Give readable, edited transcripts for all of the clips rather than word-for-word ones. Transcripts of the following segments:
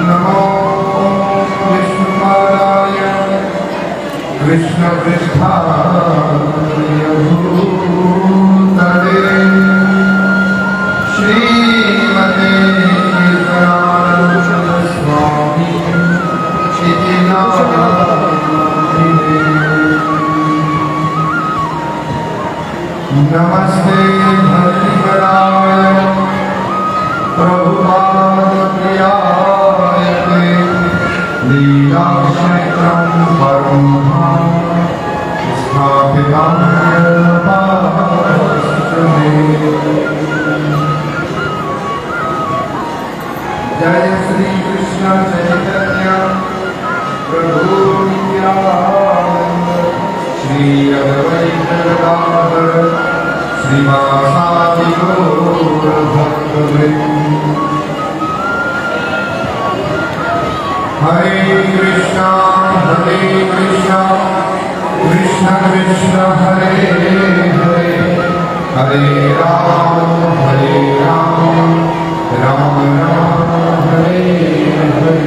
नमो विष्णुपादाय कृष्णपृष्ठाय भूतले श्रीमते कीर्तनानंद स्वामी इति नामिने। नमस्ते भक्तिपराय प्रभुपादप्रियाय लीलाक्षेत्रं परं स्थापिताम्यपाश्रमे। जय श्री कृष्ण चैतन्य प्रभु नित्यानंद श्री अद्वैत गदाधर श्रीवासादि गौर भक्तवृंद। हरे कृष्णा कृष्ण कृष्ण हरे हरे हरे राम राम राम हरे हरे।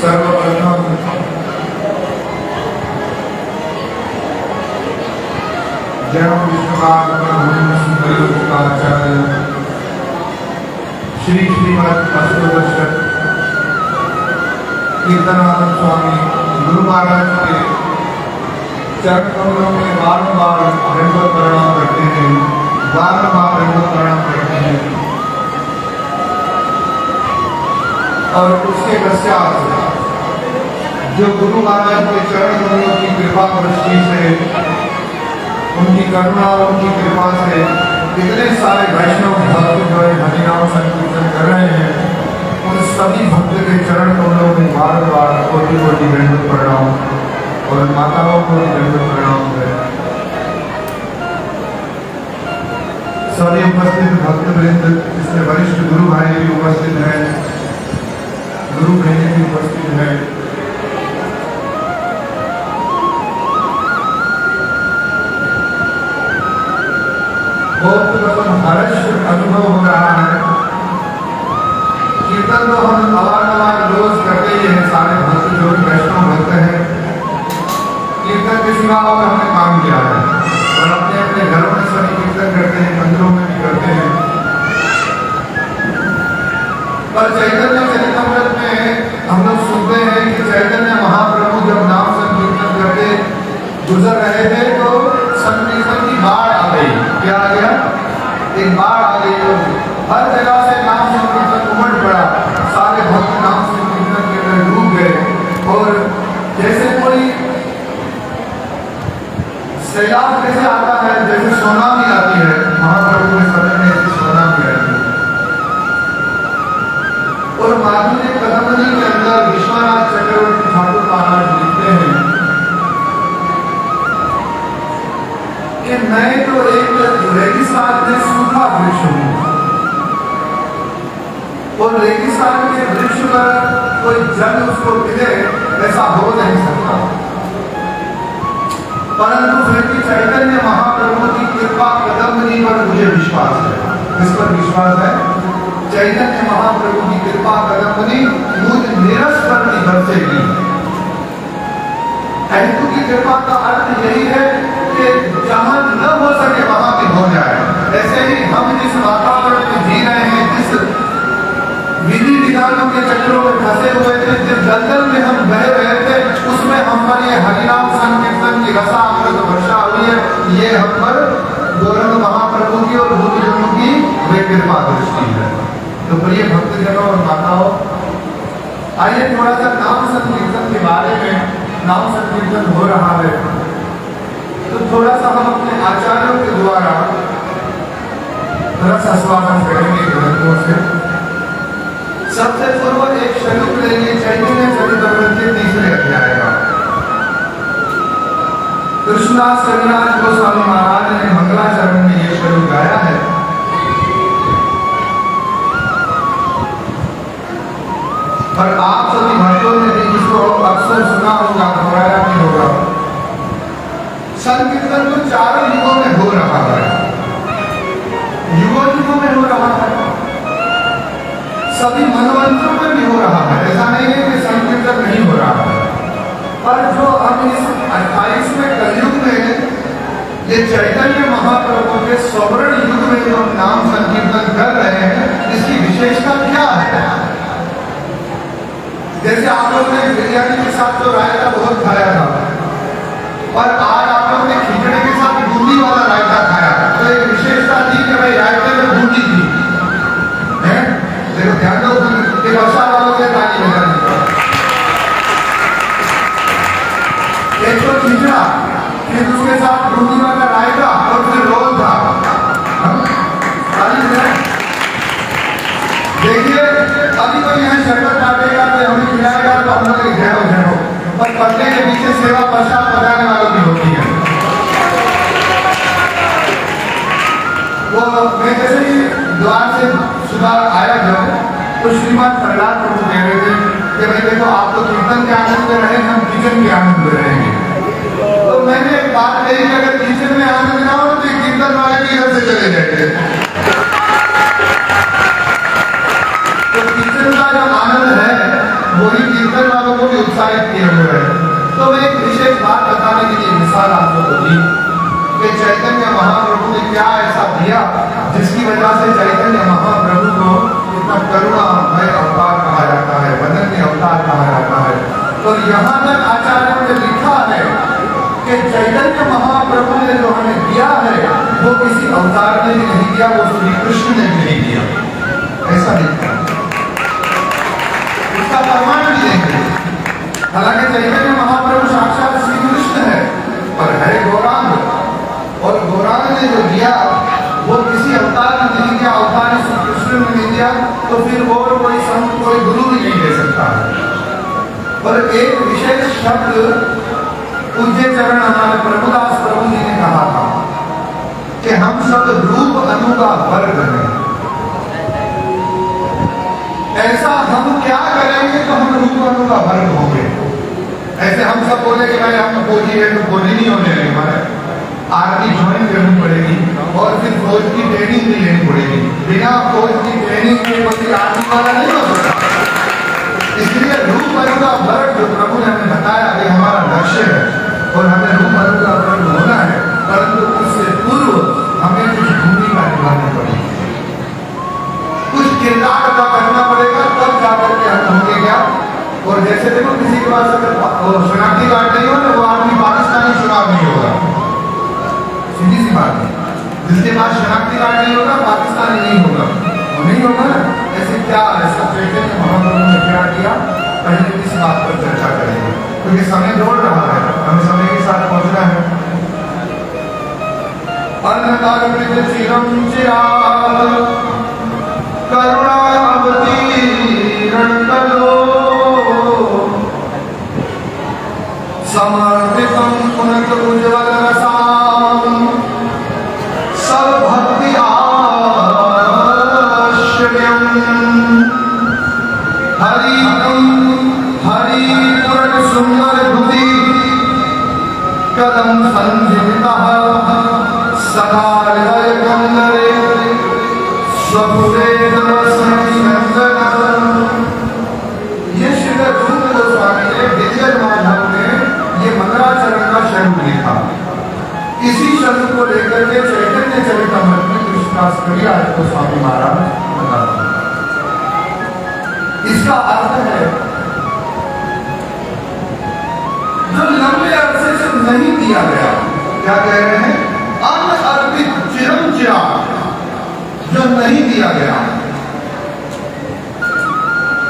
सर्वप्रथम जय विष्णुपादाचार्य श्री श्रीमद अष्टोत्तर कीर्तनानंद स्वामी गुरु महाराज के चरण कमलों में बारंबार दंडवत प्रणाम करते हैं, बारंबार दंडवत प्रणाम करते हैं। और उसके पश्चात जो गुरु महाराज के चरण कमलों की कृपा दृष्टि से, उनकी करुणा और उनकी कृपा से इतने सारे वैष्णव भक्त जो है हरिनाम संकीर्तन कर रहे हैं, उन सभी भक्त के चरण कमलों में बार बार कोटि कोटि दंडवत प्रणाम और माताओं को दंडवत प्रणाम करें। सभी उपस्थित भक्तवृंद, इसमें वरिष्ठ गुरु भाई भी उपस्थित हैं, गुरु बहनें भी उपस्थित हैं। बहुत हर्ष अनुभव हो रहा है। कीर्तन तो हम अवारनवार रोज करते ही हैं, सारे भक्त जो वैष्णव भक्त हैं। कीर्तन के सिवा और हमने काम किया है और अपने अपने घरों में सभी कीर्तन करते हैं, मंदिरों में भी करते हैं। पर चैतन्य चरितमृत में हम लोग सुनते हैं कि चैतन्य महाप्रभु जब नाम संकीर्तन करके गुजर रहे थे तो संकीर्तन की बाढ़ आ गई। क्या आ गया? एक बाढ़ आ गई। तो हर जगह से नाम संकीर्तन उमड़ पड़ा, सारे भक्त नाम संकीर्तन के अंदर डूब गए। और जैसे कोई सैलाब कैसे आता है, जैसे सुनामी आती है, महाप्रभु के समय में ऐसी सुनामी आई। और माधुर्य कदमनी के अंदर विश्वनाथ चक्रवर्ती ठाकुर महाराज लिखते हैं कि मैं तो एक रेगिस्तान में सूखा वृक्ष हूं और रेगिस्तान के वृक्ष पर कोई जल उसको मिले ऐसा हो नहीं सकता। परंतु फिर भी चैतन्य महाप्रभु की कृपा कदमनी पर मुझे विश्वास है। किस पर विश्वास है? चैतन्य महाप्रभु की कृपा कदमनी मुझ निरस पर नहीं बरसेगी। हेतु की कृपा का अर्थ यही है कि जहां न हो सके वहां भी हो जाए। ऐसे ही हम जिस वातावरण में जी रहे हैं, जिस विधि विधानों के चक्रों में फंसे हुए थे, जिस दलदल में हम बह रहे थे, उसमें हम पर ये हरिनाम संकीर्तन की रसा अमृत वर्षा हुई है। ये हम पर गौरंग महाप्रभु की और भूतजनों की वे कृपा दृष्टि है। तो प्रिय भक्तजनों और माताओं, आइए थोड़ा सा नाम संकीर्तन के बारे में। नाम संकीर्तन हो रहा है तो थोड़ा सा हम अपने आचार्यों के द्वारा रस आस्वादन करेंगे ग्रंथों से। सबसे पूर्व एक श्लोक लेंगे चैतन्य चरितमृत के 3रे अध्याय का। कृष्णदास कविराज गोस्वामी महाराज ने मंगलाचरण में यह श्लोक गाया है। पर आप सभी भक्तों ने भी इसको अक्सर सुना होगा, दोहराया भी होगा। संकीर्तन तो चारों युगों में हो रहा है, युगों युगों में हो रहा है, सभी मनवंतरों में भी हो रहा है। ऐसा नहीं है कि संकीर्तन नहीं हो रहा है, पर जो हम इस 28वें कलयुग में ये चैतन्य महाप्रभु के स्वर्ण युग में जो हम नाम संकीर्तन कर रहे हैं, इसकी विशेषता क्या है? जैसे आप लोग ने बिरयानी के साथ जो रायता बहुत खाया था, और आज आप लोग ने खिचड़ी के साथ बूंदी वाला रायता खाया, तो एक विशेषता थी कि भाई रायते में बूंदी थी। देखो ध्यान दो, वर्षा वालों के ताली बजानी, एक तो खिचड़ा, फिर उसके साथ बूंदी वाला रायता और फिर रोल था। देखिए अभी कोई यहाँ शरबत डालेगा तो हमें खिलाएगा तो हम लोग घेरो घेरो, पर पर्दे के पीछे सेवा प्रसाद बजाने वालों की होती है। वो मैं जैसे ही द्वार से सुबह आया जब, तो श्रीमान प्रहलाद प्रभु कह रहे थे कि भाई देखो आप तो कीर्तन के आनंद में रहे, हम किचन के आनंद में रहेंगे। तो मैंने एक बात कही कि अगर किचन में आनंद ना हो तो कीर्तन वाले भी घर से चले जाएंगे। तो कीर्तन का जो आनंद है वही कीर्तन वालों को भी उत्साहित किए हुए है। तो मैं एक विशेष बात बताने के लिए मिसाल आपको दी कि चैतन्य महाप्रभु ने क्या ऐसा दिया जिसकी वजह से चैतन्य महाप्रभु को इतना करुणामय अवतार कहा जाता है, वदन्य अवतार कहा जाता है। तो यहाँ तक आचार्यों ने लिखा है कि चैतन्य महाप्रभु ने जो हमें दिया है वो किसी अवतार ने भी नहीं दिया, वो श्री कृष्ण ने भी नहीं दिया, ऐसा लिखा है। इसका प्रमाण भी देंगे। हालांकि चैतन्य महाप्रभु साक्षात श्री कृष्ण है, पर है गौरांग, और गौरांग ने जो दिया वो किसी अवतार ने नहीं दिया, अवतार ने श्री कृष्ण ने नहीं दिया, तो फिर और कोई संत कोई गुरु भी नहीं दे सकता है। और एक विशेष शब्द पूज्य चरण हमारे प्रभुदास प्रभु जी ने कहा था कि हम सब रूप अनु का वर्ग हैं। ऐसा हम क्या करेंगे तो हम रूप अनु का वर्ग होंगे। ऐसे हम सब बोले कि भाई हम फौजी है तो फौजी नहीं होने लगे, हमारे आर्मी ज्वाइन करनी पड़ेगी और फिर फौज की ट्रेनिंग भी लेनी पड़ेगी। बिना फौज की ट्रेनिंग के कोई आर्मी वाला नहीं हो सकता। इसलिए रूप अनु का वर्ग जो प्रभु ने हमें बताया कि हमारा लक्ष्य है और हमें रूप अनु का वर्ग होना है, परंतु उससे पूर्व हमें कुछ भूमिका निभानी पड़ेगी, कुछ किरदार अदा करना पड़ेगा, तब जाकर के हम होंगे क्या। और जैसे देखो किसी के पास अगर शनाख्ती कार्ड नहीं हो तो वो आदमी पाकिस्तानी चुनाव नहीं होगा, सीधी सी बात है। जिसके पास शनाख्ती कार्ड नहीं होगा पाकिस्तानी नहीं होगा, वो नहीं होगा ना। ऐसे क्या ऐसा चैतन्य महाप्रभु ने क्या किया, पहले इस बात पर चर्चा करेंगे क्योंकि समय दौड़ रहा है, हमें समय के साथ पहुंचना है। अन्नदान चिरम चिराग करुणावती रणकलो समर्पितम पुनः उज्ज्वल रसाम सर्वभक्ति आश्रयम हरि हरि पूर्ण सुंदर भुवि कदम संजीवितः सदा हृदय कंदरे स्वपुरे ये श्री रूप गोस्वामी ने विजय माधव ने ये मंगलाचरण का स्वरूप लिखा। इसी शब्द को लेकर के चैतन्य चरितमृत में कृष्णदास कविराज गोस्वामी महाराज बताते हैं। इसका अर्थ है जो लंबे अरसे से नहीं दिया गया, क्या कह रहे हैं, अन्न अर्पित चिरम चिराग जो नहीं दिया गया।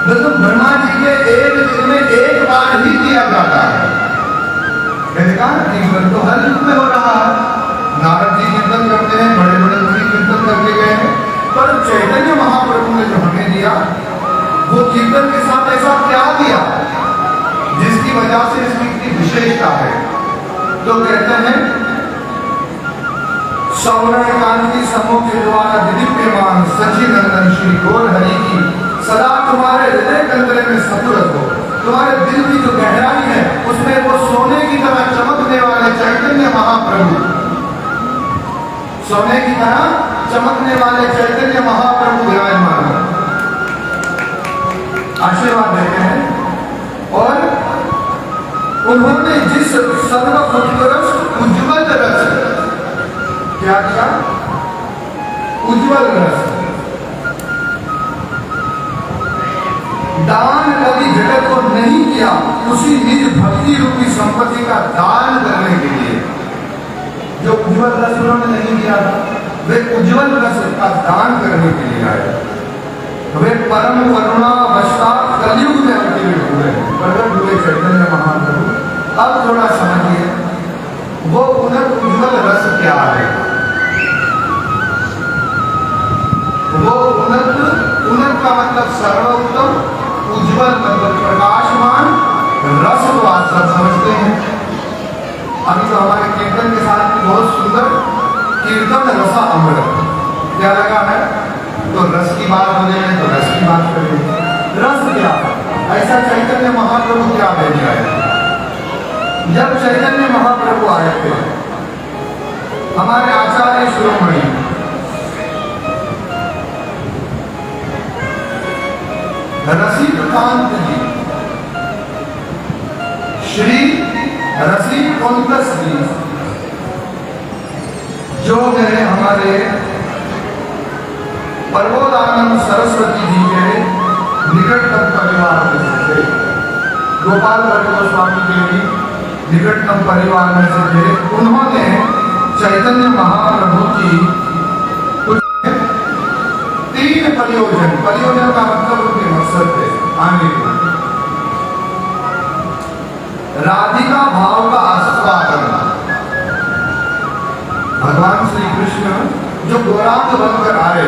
तो ब्रह्मा जी के एक दिन में एक बार ही दिया जाता है। कीर्तन तो हर युग में हो रहा है, नारद जी कीर्तन करते हैं, बड़े बड़े मुनि कीर्तन करके गए हैं, पर चैतन्य महाप्रभु ने जो हमें दिया वो कीर्तन के साथ ऐसा क्या दिया जिसकी वजह से इसकी इतनी विशेषता है। तो कहते हैं सौवर्ण कांति समूह के द्वारा दिव्यमान सचिनंदन श्री गौर हरि की सदा तुम्हारे हृदय कंदरे में सफल तुम्हारे दिल की जो गहराई है उसमें वो सोने की तरह चमकने वाले चैतन्य महाप्रभु, सोने की तरह चमकने वाले चैतन्य महाप्रभु विराजमान है, आशीर्वाद देते हैं। और उन्होंने जिस सर्वोत्कृष्ट उज्ज्वल रस, क्या किया? उज्ज्वल रस दान कभी जगत को नहीं किया, उसी निज भक्ति रूपी संपत्ति का दान करने के लिए, जो उज्ज्वल रस उन्होंने नहीं किया था, वे उज्ज्वल रस का दान करने के लिए आए। वे परम करुणा वशा कलयुग में अवतीर्ण हुए, प्रकट हुए चैतन्य महाप्रभु। अब थोड़ा समझिए वो उज्ज्वल रस क्या है। वो उन्नत का मतलब सर्वोत्तम, उज्ज्वल मतलब प्रकाशमान, रस को आप सब समझते हैं। अभी तो हमारे कीर्तन के साथ भी बहुत सुंदर कीर्तन रसा अमृत क्या लगा है, तो रस की बात हो जाए तो रस की बात करेंगे। रस क्या? ऐसा चैतन्य महाप्रभु क्या लेने आए? जब चैतन्य महाप्रभु आए थे, हमारे आचार्य शिरोमणि रसिकांत जी, श्री रसिकांत जी, जो मेरे हमारे प्रबोधानंद सरस्वती जी के निकटतम परिवार में से थे, गोपाल भट्ट गोस्वामी के भी निकटतम परिवार में से थे। उन्होंने चैतन्य महाप्रभु की तीन परियोजन का मतलब उनके मकसद थे आने के। राधिका भाव का आस्वादन, भगवान श्री कृष्ण जो गौरांग बनकर आए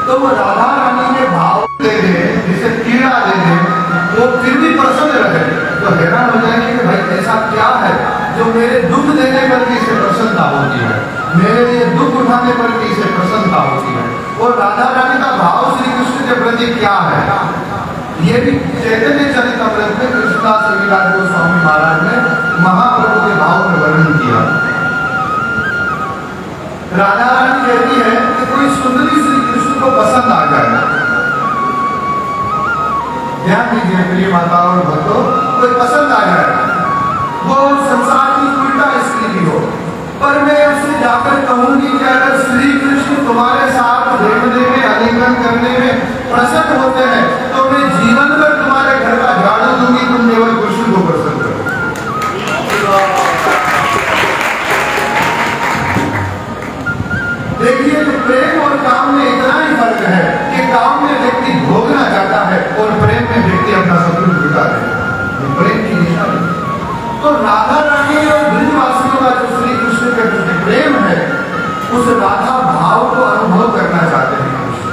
तो वो राधा रानी के भाव दे दे, जिसे कीड़ा दे दे, वो फिर भी प्रसन्न रहे, तो हैरान हो जाएंगे कि भाई ऐसा क्या है जो मेरे दुख देने पर भी इसे प्रसन्नता होती है, मेरे लिए दुख उठाने पर भी इसे प्रसन्नता होती है। और राधा रानी का भाव श्री कृष्ण के प्रति क्या है, ये भी चैतन्य चरितामृत में कृष्णदास कविराज गोस्वामी महाराज ने महाप्रभु के भाव में वर्णन किया। राधा रानी कहती है कि कोई सुंदरी श्री कृष्ण को पसंद आ जाए, ध्यान दीजिए प्रिय माता और भक्तों, कोई पसंद आ जाए, वो संसार की उल्टा स्त्री भी हो, पर मैं उससे जाकर कहूंगी कि अगर श्री कृष्ण तुम्हारे साथ देखने में, आलिंगन करने में प्रसन्न होते हैं तो मैं जीवन भर तुम्हारे घर का झाड़ू दूंगी, तुम केवल कृष्ण को प्रसन्न करो। देखिए तो प्रेम और काम में इतना ही फर्क है कि काम में व्यक्ति भोगना चाहता है और प्रेम में व्यक्ति अपना सब कुछ जुटा है, प्रेम की दिशा है। तो राधा रानी और ब्रजवासियों का जो श्री कृष्ण के प्रति प्रेम है, उस राधा भाव को अनुभव करना चाहते हैं कृष्ण।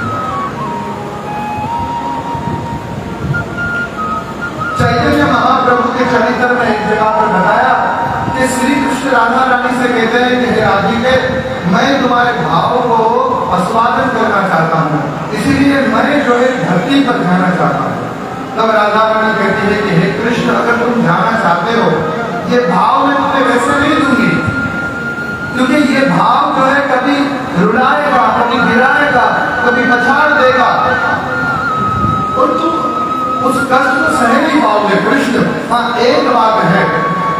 चैतन्य महाप्रभु के चरित्र में एक जगह पर बताया कि श्री कृष्ण राधा रानी से कहते हैं कि हे राधिके, मैं तुम्हारे भाव को आस्वादन करना चाहता हूँ, इसीलिए मैं जो है धरती पर जाना चाहता हूँ। तब राधा रानी कहती है कि हे कृष्ण, अगर तुम जाना चाहते हो, ये भाव मैं तुम्हें वैसे नहीं दूंगी, क्योंकि ये भाव जो है कभी रुलाएगा, कभी गिराएगा, कभी पछाड़ देगा, और तुम उस कष्ट को सह नहीं पाओगे कृष्ण। हाँ, एक बात है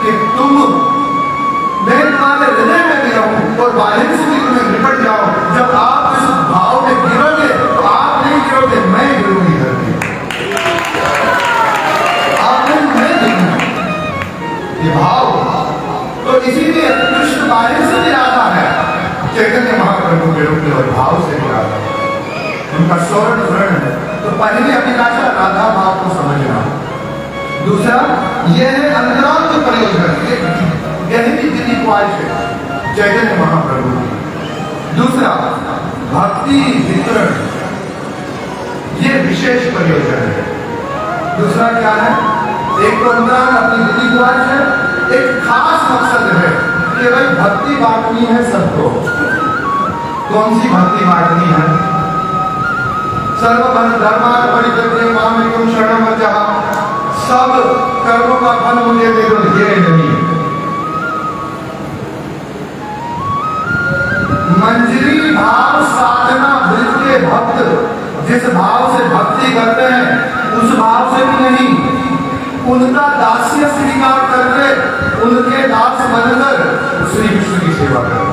कि मैं तुम्हारे हृदय में भी रहूं और बाहर से भी तुम्हें निपट जाओ। जब आप इस भाव में गिरोगे तो आप नहीं गिरोगे, मैं गिरूंगी धरती, आप नहीं, मैं गिरूंगी। ये भाव, तो इसीलिए कृष्ण बाहर से भी आता है, चैतन्य महाप्रभु के रूप में और भाव से भी आता है, उनका स्वर्ण वर्ण है। तो पहली अभिलाषा राधा भाव को समझना। दूसरा यह है अंतरांत प्रयोजन, गहरी दिली ख्वाहिश है चैतन्य महाप्रभु की। दूसरा भक्ति वितरण, ये विशेष प्रयोजन है। दूसरा क्या है? एक तो अंतरांत अपनी दिली ख्वाहिश है, एक खास मकसद है कि भाई भक्ति बांटनी है सबको। कौन सी भक्ति बांटनी है? सर्वधर्मान् परित्यज्य मामेकं शरणं व्रज, सब फल मुझे दे दो, ये नहीं। मंजरी भाव साधना ब्रज के भक्त जिस भाव से भक्ति करते हैं उस भाव से भी नहीं, उनका दास्य स्वीकार करके उनके दास बनकर श्री कृष्ण की सेवा करना।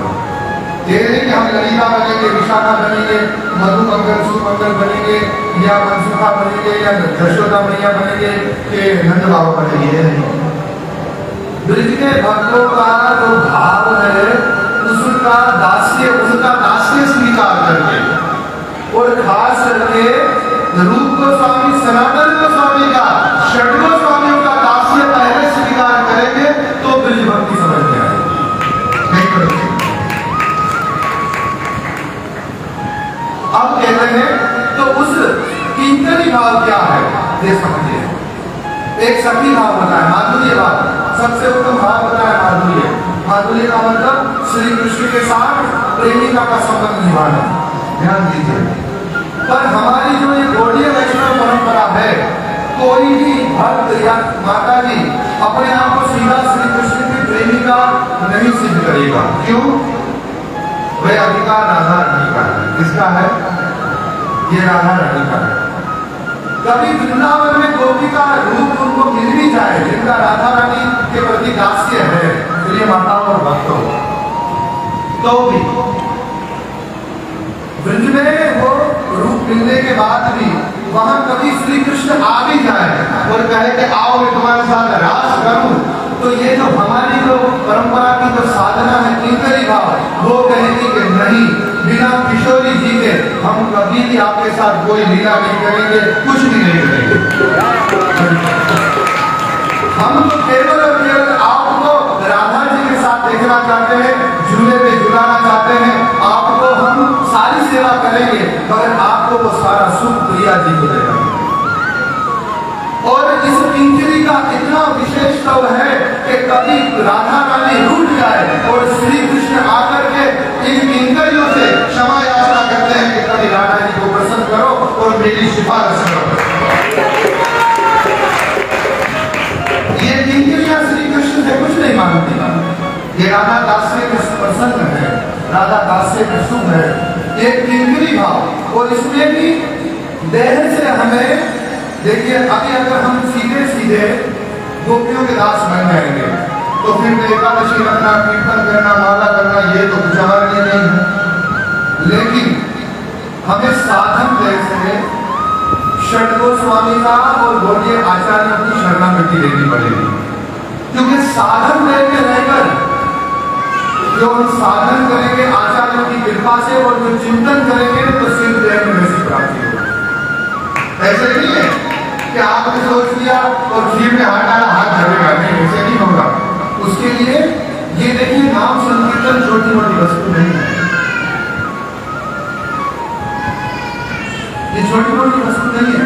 ये नहीं कि हम ललिता बनेंगे, विशाखा बनेंगे, मधुमंगल सुमंगल बनेंगे, या मनसुखा बनेंगे, या यशोदा मैया बनेंगे, कि नंद बाबा बनेंगे, नहीं। ब्रज के भक्तों का जो भाव है उसका दास्य स्वीकार करके, और खास करके रूप गोस्वामी, सनातन गोस्वामी का, षड गोस्वामियों का दास्य पहले स्वीकार करेंगे तो ब्रज भक्ति समझ में आएगी, नहीं करेंगे। अब कहते हैं तो उस किंकरी भाव क्या है ये समझिए। एक सखी भाव बताया, माधुर्य भाव, सबसे उत्तम भाव बताया माधुर्य। माधुर्य का मतलब श्री कृष्ण के साथ प्रेमिका का संबंध निभाना, ध्यान दीजिए। पर हमारी जो ये गौड़ीय वैष्णव परंपरा है, कोई भी भक्त या माता जी अपने आप को सीधा श्री कृष्ण की प्रेमिका नहीं सिद्ध करेगा। क्यों? वह अधिकार राधा रानी का है। किसका है? ये राधा रानी का है। कभी वृंदावन में गोपिका रूप उनको मिल भी जाए जिनका राधा रानी के प्रति दास्य है, प्रिय माताओं और भक्तों, तो भी ब्रज में वो रूप मिलने के बाद भी वहां कभी श्री कृष्ण आ भी जाए और कहे कि आओ मैं तुम्हारे साथ रास करूं, तो ये जो हमारी जो परंपरा की जो साधना है किंकरी भाव, वो कहेगी कि नहीं, बिना किशोरी जी के हम कभी भी आपके साथ कोई लीला नहीं करेंगे, कुछ भी नहीं करेंगे। हम तो केवल और केवल आपको राधा जी के साथ देखना चाहते हैं, झूले पे झुलाना चाहते हैं, आपको हम सारी सेवा करेंगे, मगर आपको वो सारा सुख प्रिया जी को देगा। और इस किंकरी का इतना विशेषत्व है कि कभी राधा रानी रूठ जाए और श्री कृष्ण आकर के इन किंकरियों से क्षमा याचना करते हैं कि कभी राधा जी को प्रसन्न करो और मेरी सिफारिश करो। ये किंकरियां श्री कृष्ण से कुछ नहीं मांगती, ये राधा दास्य में प्रसन्न है, राधा दास्य में शुभ है, एक किंकरी भाव। और इसमें भी देह से हमें देखिए, अभी अगर हम सीधे सीधे गोपियों के दास बन जाएंगे तो फिर एकादशी रखना, कीर्तन करना, माला करना, ये तो कुछ हमारे लिए नहीं है। लेकिन हमें साधन जैसे षड गोस्वामी का और गौड़ीय आचार्यों की शरणागति लेनी पड़ेगी, क्योंकि साधन लेके रहकर जो हम साधन करेंगे आचार्यों की कृपा से और जो चिंतन करेंगे तो सिद्ध देह में वैसी प्राप्ति होगी। ऐसे नहीं है कि आपने सोच लिया और खीर में हाथ डाला हाथ झड़ेगा, नहीं, ऐसे नहीं होगा। उसके लिए ये देखिए, नाम संकीर्तन छोटी मोटी वस्तु नहीं है, ये छोटी मोटी वस्तु नहीं है।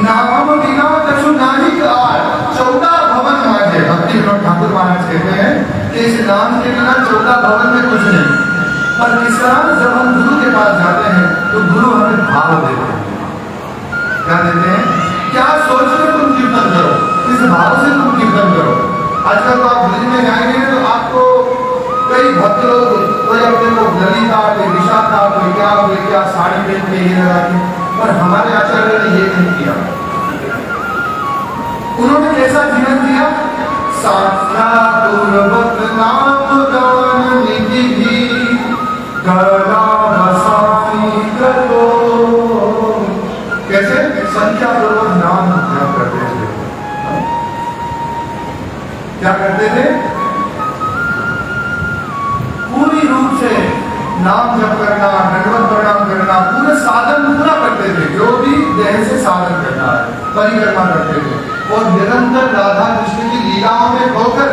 नाम बिना कछु नाहि कार, 14 भवन मांगे। भक्ति विनोद ठाकुर महाराज कहते हैं कि इस नाम के बिना 14 भवन में कुछ नहीं। पर किस तरह जब हम गुरु के पास जाते हैं तो गुरु हमें भाव देते हैं। क्या देते हैं? क्या सोचकर तुम कीर्तन करो, किस भाव से तुम कीर्तन करो। आजकल तो आप ब्रज में जाएंगे तो आपको कई भक्त लोग, कोई अपने को ललिता, कोई विशाखा, कोई क्या साड़ी पहन के ये लगा के, पर हमारे आचार्य ने ये नहीं किया। उन्होंने कैसा जीवन दिया? सात्रा पूर्वक नाम गान निधि भी गला रसानी करो। कैसे? संख्या पूर्वक नाम जप करते थे। क्या करते थे? पूरी रूप से नाम जप करना, दंडवत प्रणाम करना, पूरे साधन पूरा करते थे, जो भी देह से साधन करना है, परिक्रमा करते थे। और निरंतर राधा कृष्ण की लीलाओं में होकर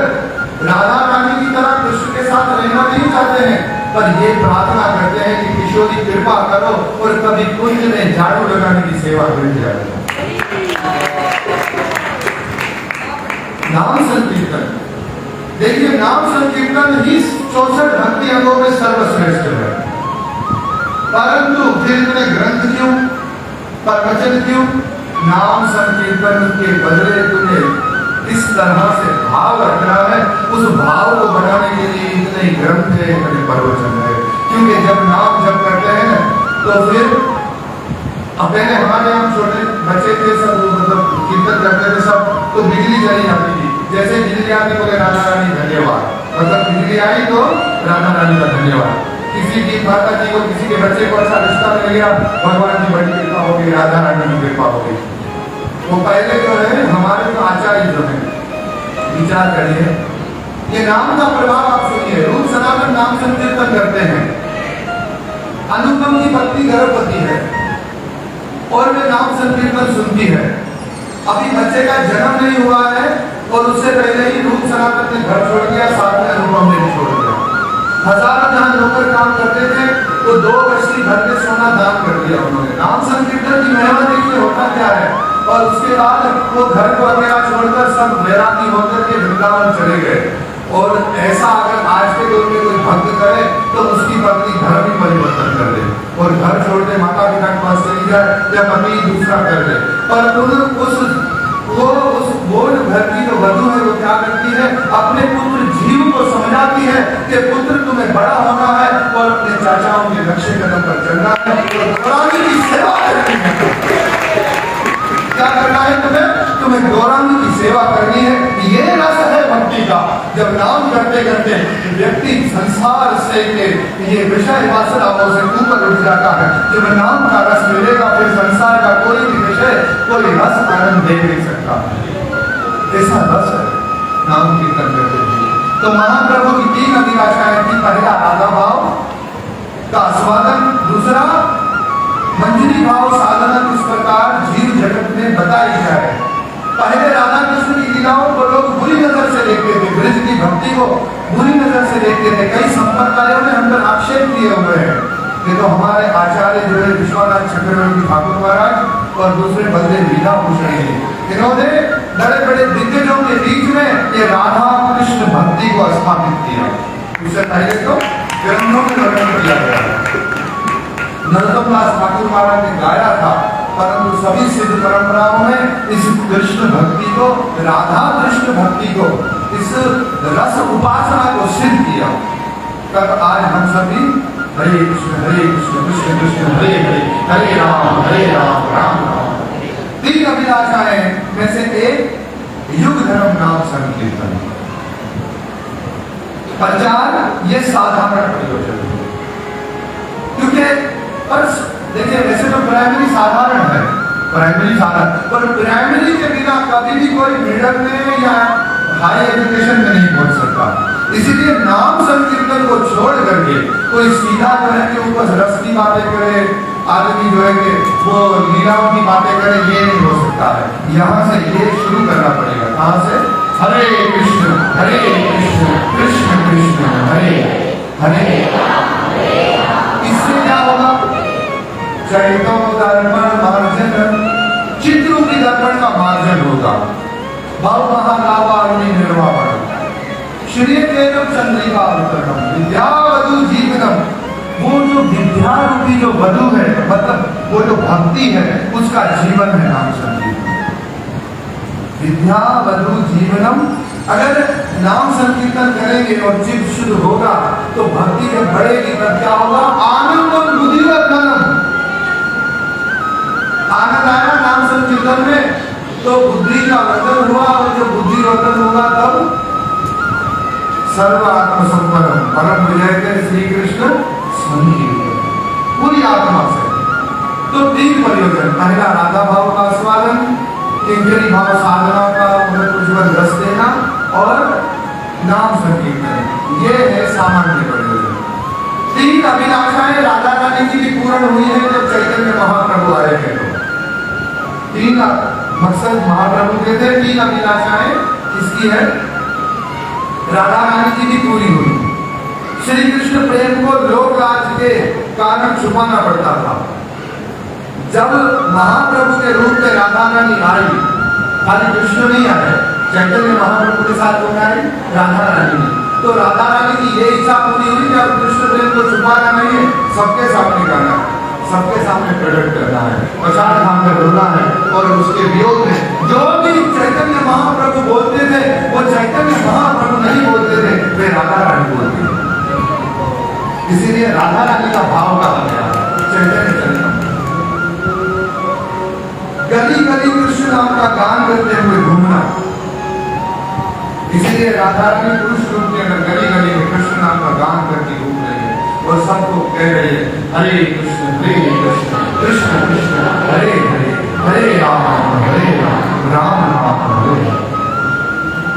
राधा रानी की तरह कृष्ण के साथ रहना नहीं चाहते हैं, पर ये प्रार्थना करते हैं कि किशोरी कृपा करो और कभी कुंज में झाड़ू लगाने की सेवा मिल जाए। नाम संकीर्तन, देखिए, नाम संकीर्तन ही 64 भक्ति अंगों में सर्वश्रेष्ठ है। परंतु फिर इतने ग्रंथ क्यों, प्रवचन क्यों, नाम संकीर्तन के बदले तुम्हें इस तरह से भाव रखना है, उस भाव को बनाने के लिए इतने ग्रंथ है, इतने प्रवचन है। क्योंकि जब नाम जप करते हैं तो फिर पहले हमारे हम छोटे बच्चे थे, सब मतलब कीर्तन करते थे सब, तो बिजली चली जाती थी। जैसे बिजली आती बोले राधा रानी धन्यवाद, मतलब बिजली आई तो राधा रानी का धन्यवाद। किसी की माता जी को, किसी के बच्चे को अच्छा रिश्ता मिल गया, भगवान की बड़ी कृपा होगी, राधा रानी की कृपा होगी। वो पहले जो है हमारे तो आचार्य जो है, विचार करिए, ये नाम का प्रभाव आप सुनिए। रूप सनातन नाम संकीर्तन करते हैं, अनुपम की पत्नी गर्भवती है और वे नाम संकीर्तन सुनती है। अभी बच्चे का जन्म नहीं हुआ है और उससे पहले ही रूप सनातन ने घर छोड़ दिया, साथ में अनुपम ने भी छोड़ दिया। हजारों जहां नौकर काम करते थे तो 2 बस्ती भर के सोना दान कर दिया उन्होंने। नाम संकीर्तन की महिमा देखिए होता क्या है। और उसके बाद वो घर को अकेला छोड़कर सब वैरागी होकर के वृंदावन चले गए। और ऐसा अगर आज के दौर में कोई भक्त करे तो उसकी पत्नी धर्म ही परिवर्तन कर दे और घर छोड़ दे, माता पिता के पास चली जाए या पति दूसरा कर दे। पर वो घर की जो वधु है वो क्या करती है, अपने पुत्र जीव को समझाती है कि पुत्र तुम्हें बड़ा होना है और अपने चाचाओं के नक्शे कदम पर चलना है और गौरांगी की सेवा करनी है। क्या करना है तुम्हें गौरांगी की सेवा करनी है। ये रस है भक्ति का। जब नाम करते करते व्यक्ति संसार से ये विषय वासनाओं से ऊपर उठ जाता है। जब नाम का रस मिलेगा फिर संसार का कोई भी विषय, कोई रस आनंद दे नहीं सकता। ऐसा रस है नाम कीर्तन करते हैं। तो महाप्रभु की 3 अभिलाषाएं थी। पहला राधा भाव का आस्वादन, दूसरा मंजरी भाव साधना किस प्रकार जीव जगत में बताई जाए। पहले राधा कृष्ण की लीलाओं को लोग बुरी नजर से देखते थे, ब्रज की भक्ति को बुरी नजर से देखते थे। कई संप्रदायों ने हम पर आक्षेप किए हुए हैं। ये तो हमारे आचार्य जो है विश्वनाथ चक्रवर्ती ठाकुर महाराज और दूसरे बलदेव लीला भूषण जी, इन्होंने बड़े बड़े दिग्गजों के बीच में ये राधा कृष्ण भक्ति को स्थापित किया। उससे पहले तो ग्रंथों में वर्णन किया गया। नरोत्तम दास ठाकुर महाराज ने गाया था, परंतु सभी सिद्ध परंपराओं में इस कृष्ण भक्ति को, राधा कृष्ण भक्ति को, इस रस उपासना को सिद्ध किया। तब आज हम सभी हरे कृष्ण कृष्ण कृष्ण हरे हरे, हरे राम राम राम। 3 अभिलाषाएं में से एक युग धर्म नाम संकीर्तन। प्रचार ये साधारण प्रयोजन है, क्योंकि पर देखिए वैसे तो प्राइमरी साधारण है, प्राइमरी साधारण, पर प्राइमरी के बिना कभी भी कोई मिडल में या हाई एजुकेशन में नहीं पहुंच सकता। इसीलिए नाम संकीर्तन को छोड़ करके कोई सीधा जो है कि ऊपर रस की बातें करे, आदमी जो है कि वो लीलाओं की बातें करे, ये नहीं हो सकता है। यहाँ से ये शुरू करना पड़ेगा। कहाँ से? हरे कृष्ण कृष्ण कृष्ण हरे हरे। इससे क्या होगा? चरितों दर्पण मार्जन, चित्रूपी दर्पण का मार्जन होगा। भाव महालावाग्नि निर्वापण, श्री केवल चंद्रिका अवतरणम, विद्या वधु जीवनम। वो जो विद्या रूपी जो वधु है, मतलब वो जो भक्ति है, उसका जीवन है नाम संकीर्तन। विद्या वधु जीवनम। अगर नाम संकीर्तन करेंगे और चित्त शुद्ध होगा तो भक्ति जब बढ़ेगी तब क्या होगा? आनंद और बुद्धिवर्धनम। आनंद आया नाम संकीर्तन में तो बुद्धि का वर्धन हुआ, और जब बुद्धि वर्धन होगा तब सर्व आत्मसंपन्नम परम विजय के श्री कृष्ण संकीर्तन पूरी आत्मा से। तो 3 प्रयोजन, पहला राधा भाव का आस्वादन, किंकरी भाव साधना का उज्ज्वल रस देना और नाम संकीर्तन, ये है सामान्य प्रयोजन। 3 अभिलाषाएं राधा रानी की भी पूर्ण हुई है जब चैतन्य महाप्रभु आए हैं। 3 मकसद महाप्रभु के थे, 3 अभिलाषाएं किसकी है? राधा रानी की भी पूरी हुई। श्री कृष्ण प्रेम को लोक लाज के कारण छुपाना पड़ता था। जब महाप्रभु के रूप में राधा रानी आई, खाली कृष्ण नहीं आए, चैतन्य महाप्रभु के साथ कौन आई? राधा रानी। तो राधा रानी की ये इच्छा पूरी हुई कि अब कृष्ण प्रेम को छुपाना नहीं है, सबके सामने करना। सबके सामने प्रकट करना है, पछाड़ खान में रोना है। और उसके वियोग में जो भी चैतन्य महाप्रभु बोलते थे वो चैतन्य महाप्रभु नहीं बोलते थे, वे राधा रानी बोलते थे। इसीलिए राधा रानी का भाव कहा गया चैतन्य चरितम। गली गली कृष्ण नाम का गान करते हुए घूमना, इसीलिए राधा रानी पुरुष रूप के अंदर गली गली में कृष्ण नाम का गान करके घूम रही है और सबको कह रही है हरे कृष्ण कृष्ण कृष्ण हरे हरे, हरे राम राम राम हरे।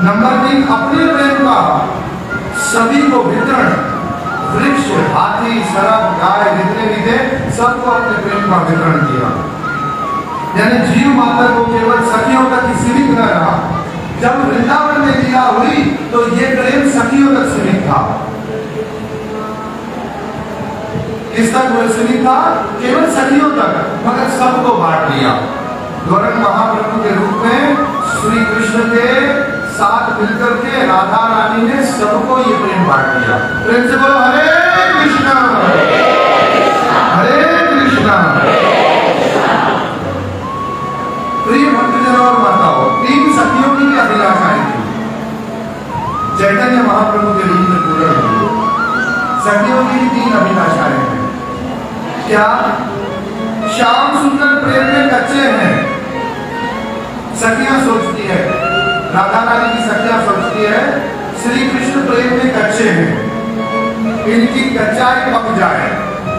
नंबर 3, अपने प्रेम का सभी को वितरण। वृक्ष, हाथी, सरप, गाय जितने भी थे सबको अपने प्रेम का वितरण किया। यानी जीव माता को केवल सखियों तक ही सीमित न रहा। जब वृंदावन में लीला हुई तो ये प्रेम सखियों तक सीमित था। किस तक वो सीमित था? केवल सखियों तक, मगर सबको बांट दिया। गौरंग महाप्रभु के रूप में श्री कृष्ण के साथ मिलकर के राधा रानी ने सबको ये प्रेम बांट दिया। प्रेम से बोलो हरे कृष्णा हरे कृष्णा। प्रिय भक्तजनों और माताओं, 3 सखियों की भी अभिलाषाएं थी चैतन्य महाप्रभु के रूप में पूर्ण हुई। सखियों की भी 3 अभिलाषाएं हैं। क्या? श्याम सुंदर प्रेम में कच्चे हैं। सखियां सोचती है, राधा रानी की सखियां सोचती है श्री कृष्ण प्रेम में कच्चे हैं, इनकी कच्चाई पक जाए,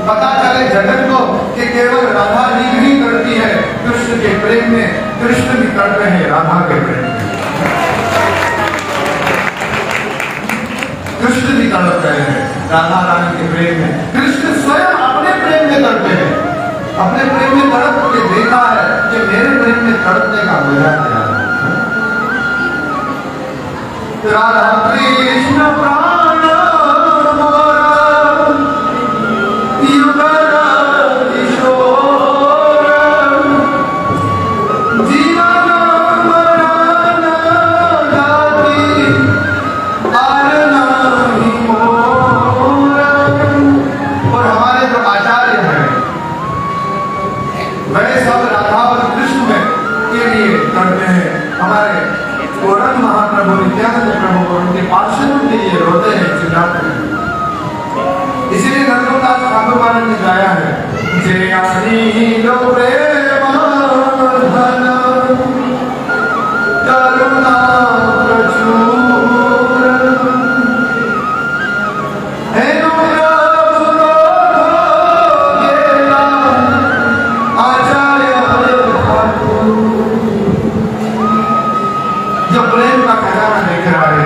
पता चले जगत को कि केवल राधा ही नहीं करती है कृष्ण के प्रेम में, कृष्ण भी करते हैं राधा के प्रेम में। कृष्ण भी तड़प रहे हैं राधा रानी के प्रेम में। कृष्ण स्वयं अपने प्रेम में तड़पते हैं, अपने प्रेम में तड़प के देखा है कि मेरे प्रेम में तड़पने का मेरा क्या है। राधा कृष्ण प्राण मोरा युगल किशोर, जीवन मरण जाति आर नहीं मोर। और हमारे जो आचार्य हैं वह सब राधा और कृष्ण के लिए करते हैं। हमारे गौरंग महाप्रभु, नित्यानंद प्रभु और उनके पार्षदों के लिए रोते हैं, चिल्लाते हैं। इसीलिए नंदोदास ठाकुर महाराज ने गाया है जय अनिल प्रेम धन करुणा प्रचुर, हे आचार्य ठाकुर। जो प्रेम का खजाना देख रहा है,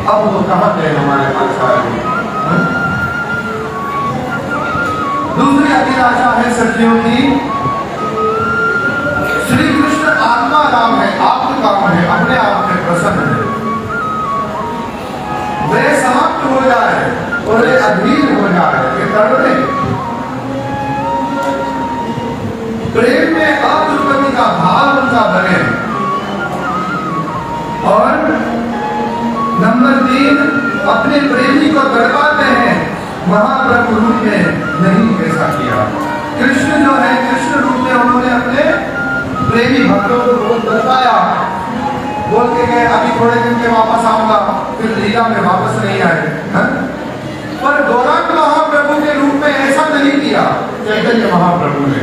अब वो कहां गए हमारे आचार्य। दूसरी अभिलाषा है सखियों की, श्री कृष्ण आत्मा राम है, आत्मकाम है, अपने आप में प्रसन्न है, वे समाप्त हो जाए और वे अधीर हो जाए, वे तड़पे। प्रेम में अतुलपति का भाव उनका बने। और नंबर 3, अपने प्रेमी को तड़पाते हैं, महाप्रभु रूप में नहीं ऐसा किया। कृष्ण जो है कृष्ण रूप में उन्होंने अपने प्रेमी भक्तों को तड़पाया, बोल के गए अभी थोड़े दिन के वापस आऊंगा, फिर लीला में वापस नहीं आए। पर गौरंग महाप्रभु के रूप में ऐसा नहीं किया चैतन्य महाप्रभु ने।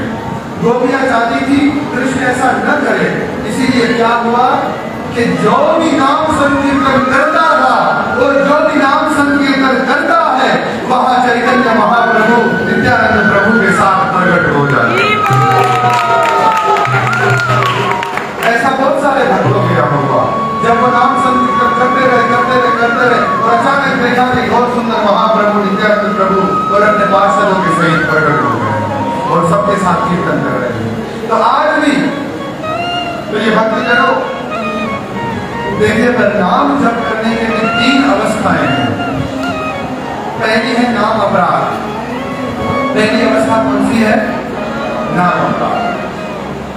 गोपियां चाहती थी कृष्ण ऐसा न करे, इसीलिए क्या हुआ कि जो भी नाम संकीर्तन करता था और जो भी नाम संकीर्तन करता है वहां चैतन्य महाप्रभु नित्यानंद प्रभु के साथ प्रकट हो जाए। ऐसा बहुत सारे भक्तों के यहाँ हुआ, जब वो नाम संकीर्तन करते रहे और अचानक देखा कि बहुत सुंदर महाप्रभु नित्यानंद प्रभु और अपने पार्षदों के सहित प्रकट हो गए और सबके साथ कीर्तन कर रहे हैं। तो आज भी तो ये भक्ति करो, देखिए नाम जप करने के लिए 3 अवस्थाएं हैं। पहली है नाम अपराध। पहली अवस्था कौन सी है? नाम अपराध।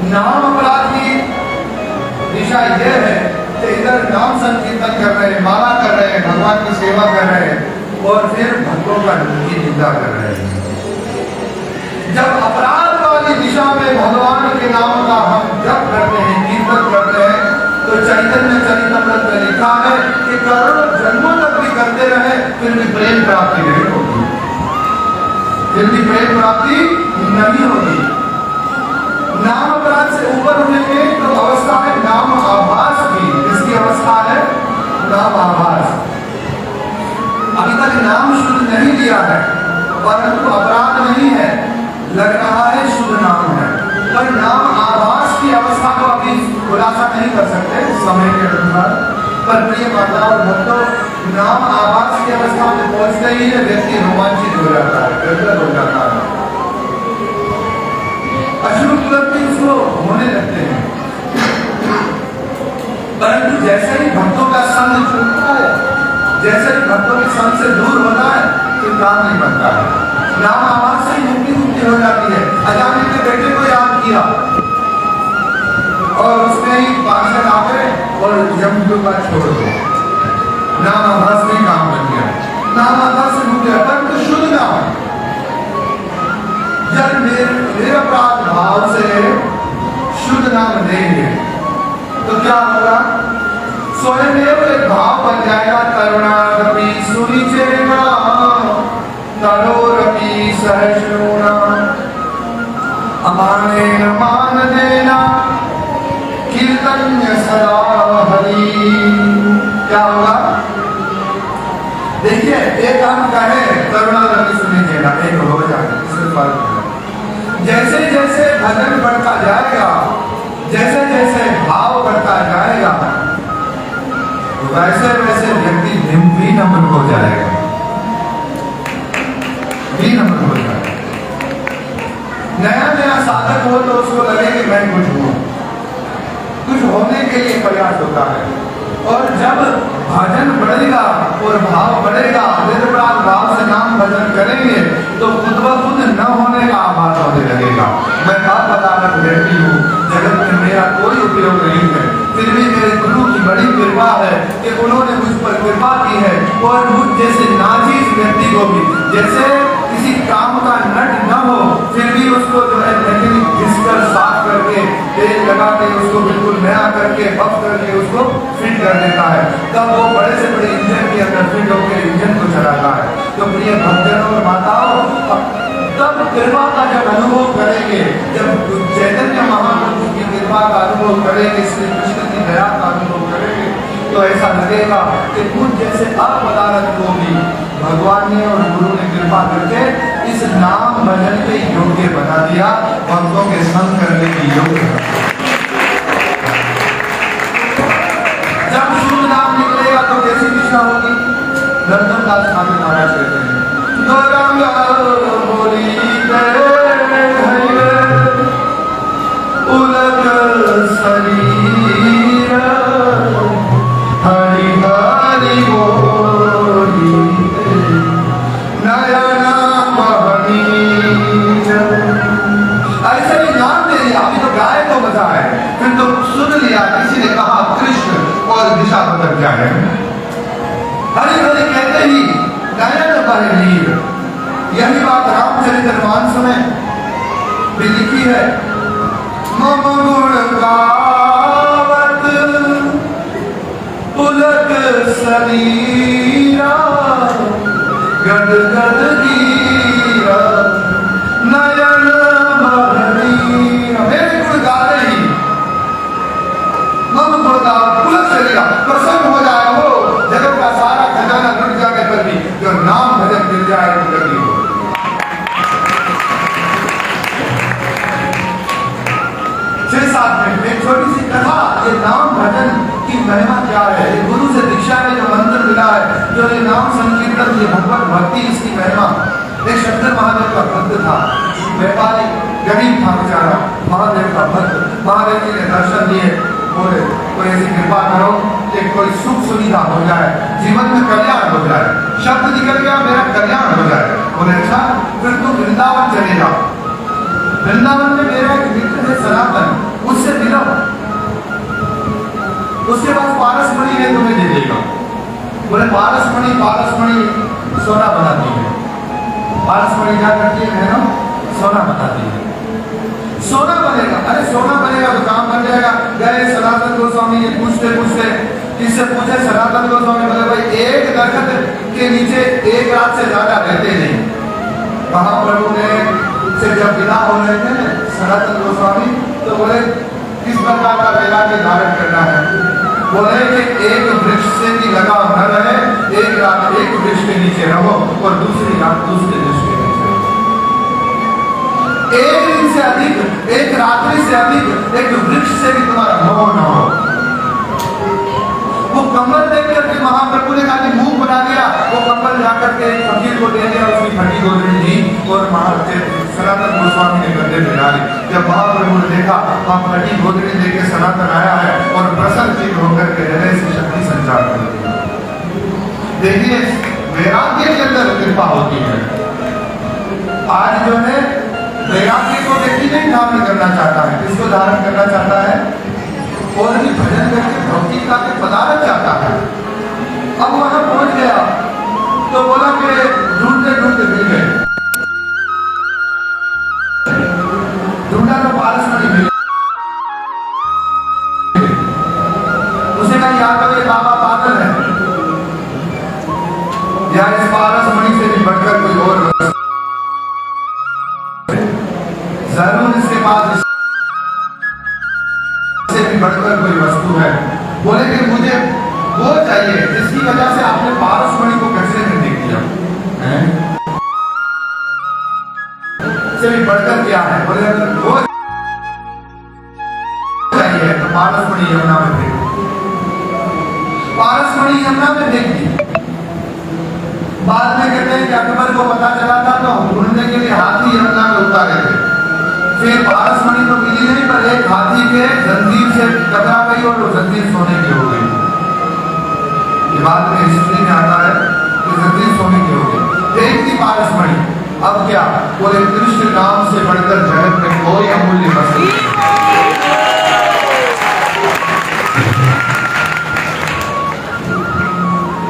नाम अपराध की दिशा यह है कि इधर नाम संकीर्तन कर रहे हैं, माला कर रहे हैं, भगवान की सेवा कर रहे हैं और फिर भक्तों का की निंदा कर रहे हैं। जब अपराध वाली दिशा में भगवान के नाम का हम जप करते हैं, कीर्तन करते हैं, तो चैतन्य चरितमृत में लिखा है कि करोड़ों जन्मों तक भी करते रहे फिर भी प्रेम प्राप्ति नहीं होगी, फिर भी प्रेम प्राप्ति नहीं होगी। नाम अपराध से ऊपर उठेंगे तो अवस्था है नाम आभास की। इसकी अवस्था है नाम आभास। अभी तक नाम शुद्ध नहीं लिया है, परंतु अपराध नहीं है, लग रहा है शुद्ध नाम है, पर नाम आभास की अवस्था को अभी खुलासा नहीं कर सकते समय के अनुसार। पर प्रिय माता और भक्तों, नाम आभास की अवस्था में पहुंचते ही व्यक्ति रोमांचित हो जाता है, गदगद हो जाता है, अश्रु तुरंत उसको होने लगते हैं। परंतु जैसे ही भक्तों का संग छूटता है, जैसे ही भक्तों के संग से दूर होता है, तो काम नहीं बनता है। नाम आवाज से मुक्ति हो जाती है। अजामिल के बेटे को याद किया और उसमें ही पार्षद आ गए और यम का छोड़ दो, नाम आवाज में काम बन गया, नाम आवाज से मुक्ति। परंतु शुद्ध नाम जब निरपराध भाव से शुद्ध नाम देंगे तो क्या होगा? स्वयं एक भाव बन जाएगा, करुणारपि सुनिचेना तरोरपि सहिष्णुना अमानेन मान देना कीर्तन्य सदा हरि। क्या होगा? देखिए, एक हम कहे करुणारपि सुनिचेना, एक हो जाएगा, इससे फर्क है। जैसे जैसे भजन बढ़ता जाएगा, जैसे जैसे भाव बढ़ता जाएगा, वैसे वैसे व्यक्ति विनम्र हो जाएगा, विनम्र हो जाएगा। नया नया साधक हो तो उसको लगे कि मैं कुछ हूं, कुछ होने के लिए प्रयास होता है। और जब भजन बढ़ेगा और भाव बढ़ेगा, निरपराध भाव से नाम भजन करेंगे तो खुद ब खुद न होने का आभास होने लगेगा। मैं बात बताकर बैठी हूँ, जगत में मेरा कोई उपयोग नहीं है, फिर भी मेरे गुरु की बड़ी कृपा है कि उन्होंने मुझ पर कृपा की है। और मुझ जैसे नाजीज व्यक्ति को भी, जैसे किसी काम का नट न हो फिर भी उसको जो है घिसकर साफ करके तेल लगा के उसको बिल्कुल नया करके बफ करके उसको फिट कर देता है, तब वो बड़े से बड़े इंजन के अंदर फिट होकर इंजन को चलाता है। तो प्रिय भक्तों और माताओं, तब कृपा का जब अनुभव करेंगे, जब चैतन्य महाप्रभु की कृपा का अनुभव करेंगे, श्री कृष्ण की दया का अनुभव करेंगे, तो ऐसा लगेगा कि मुझ जैसे अपदार्थ को भी भगवान ने और गुरु ने कृपा करके इस नाम भजन के योग्य बना दिया, भक्तों के संग करने की योग्य। जब शुद्ध नाम निकलेगा तो कैसी दिशा होगी? नर्तन दास ठाकुर महाराज कहते हैं, शरीर हरि हरि बोली नयना महनीय। ऐसे ही नाम दे दिया, अभी तो गाय को बता है, फिर तो सुन लिया, किसी ने कहा कृष्ण और दिशा बदल जाए। हरि हरि कहते ही नयन महनीय। यही बात रामचरितमानस में भी लिखी है, मम गुण गावत पुलक शरीरा गद गद गिरा नयन महनीय। मेरे गुण गाते ही मम गुण गावत पुलक शरीरा, प्रसन्न हो जाए वो, जगत का सारा खजाना लुट जाने पर भी जो नाम भजन मिल जाए तो लगी हो। 6-7 मिनट में छोटी सी कथा, ये नाम भजन की महिमा क्या है, ये गुरु से दीक्षा में जो मंत्र मिला है, जो ये नाम संकीर्तन, ये भगवत भक्ति, इसकी महिमा। एक शंकर महादेव का भक्त था, व्यापारी गरीब था बेचारा, महादेव का भक्त। महादेव जी ने दर्शन दिए, बोले कोई ऐसी कृपा करो कि कोई सुख सुविधा हो जाए, जीवन में कल्याण हो जाए। शब्द निकल गया, मेरा कल्याण हो जाए। बोले अच्छा, फिर तुम वृंदावन चले जाओ, वृंदावन में मेरा एक मित्र है सनातन, उससे मिलो, उसके बाद पारसमणि है तुम्हें दे देगा। बोले पारसमणि सोना बनाती है, पारसमणि क्या करती है बहनों? सोना बता दिए, सोना बनेगा। अरे सोना बनेगा तो काम बन जाएगा। गए सनातन गोस्वामी ये पूछते पूछते, किससे पूछे? सनातन गोस्वामी बोले भाई एक दरख्त के नीचे एक रात से ज्यादा रहते नहीं। महाप्रभु ने से जब विदा हो रहे थे सनातन गोस्वामी, तो बोले किस प्रकार का वैराग्य धारण करना है? बोले कि एक वृक्ष से भी लगाव न रहे, एक रात एक वृक्ष के नीचे रहो और दूसरी रात दूसरे वृक्ष के नीचे रहो। एक दिन से अधिक, एक रात्रि से अधिक एक वृक्ष से भी तुम्हारा मोह न हो। वो कंबल देख करके महाप्रभु ने कहा कि मुंह बना दिया। वो कंबल जाकर के फकीर को दे दिया, उसकी फटी गोदड़ी दी और सनातन गोस्वामी ने गद्दे में डाली। जब महाप्रभु ने देखा हम फटी गोदड़ी लेके सनातन आया है और प्रसन्न चित्त होकर के हृदय से शक्ति संचार कर दिया। देखिए वैराग्य के अंदर कृपा होती है। आज जो है वैराग्य को व्यक्ति नहीं धारण करना चाहता है, किसको धारण करना चाहता है? और भी भजन करके भक्ति का पदार्थ चाहता है। अब वहां पहुंच गया तो बोला कि ढूंढते ढूंढते मिल गए, ढूंढा तो पारसमणि मिल गए। उसे कहा यार मेरे बाबा पागल है, या इस पारसमणि से भी बढ़कर कोई और जरूर इसके पास से भी बढ़कर कोई वस्तु है। बोले कि मुझे वो चाहिए जिसकी वजह से आपने पारसमणि को कचरे में देख दिया से भी बढ़कर क्या है? बोले अगर वो चाहिए तो पारसमणि यमुना में फेंक, पारसमणि यमुना में फेंक दी। बाद में कहते हैं कि अकबर को पता चला था तो ढूंढने के लिए हाथी यमुना में उतारे थे। फिर पारसमणि तो मिली नहीं, पर एक हाथी के जंजीर से टकरा गई और वो जंजीर सोने की हो गई। ये बाद में हिस्ट्री में आता है कि जंजीर सोने की हो गई। एक थी पारसमणि, अब क्या? बोले कृष्ण नाम से बढ़कर जगत में कोई अमूल्य वस्तु नहीं।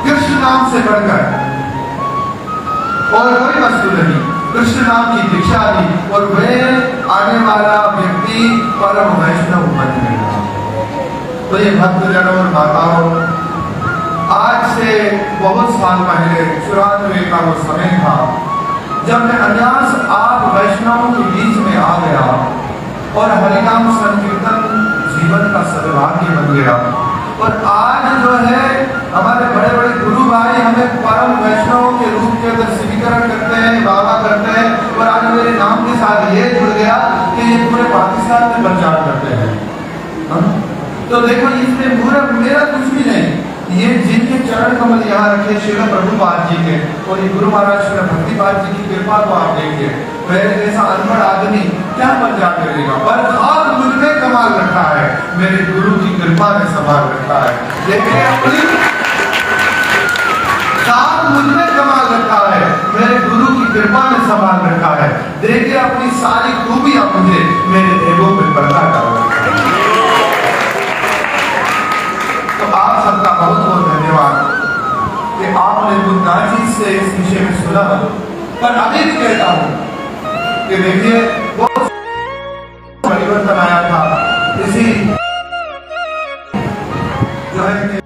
कृष्ण नाम से बढ़कर और कोई वस्तु नहीं। कृष्ण नाम की दीक्षा दी और वे आने वाला व्यक्ति परम वैष्णव बन गया। तो ये भक्तजनों और माताओं, आज से बहुत साल पहले 94 का वो समय था जब मैं अनायास आप वैष्णवों के बीच में आ गया और हरिनाम संकीर्तन जीवन का सद्भाग्य बन गया। और आज जो है हमारे बड़े बड़े गुरु भाई हमें परम वैष्णवों के रूप के अंदर स्वीकरण करते हैं, बाबा करते हैं। और आज मेरे नाम के साथ ये जुड़ गया कि ये पूरे पाकिस्तान में प्रचार करते हैं। तो देखो इसमें मेरा कुछ भी नहीं, ये जिनके चरण कमल यहाँ रखे श्रील प्रभुपाद जी के और ये गुरु महाराज श्री भक्तिपाद जी की कृपा को आप देखिए। मेरे जैसा अनपढ़ आदमी क्या प्रचार करेगा? पर खाद मुझ में कमाल रखा है, मेरे गुरु की कृपा ने संभाल रखा है। देखिए अपनी खाद मुझ में कमाल रखा है, मेरे गुरु की कृपा ने संभाल रखा है। देखिए अपनी सारी खूबियां मुझे मेरे देवों में पर्दा डाल रखा है। तो आप सबका बहुत बहुत धन्यवाद कि आपने बुद्धनाथ से इस विषय में सुना। पर अभी भी कहता हूं कि देखिए बहुत परिवर्तन आया था इसी जो है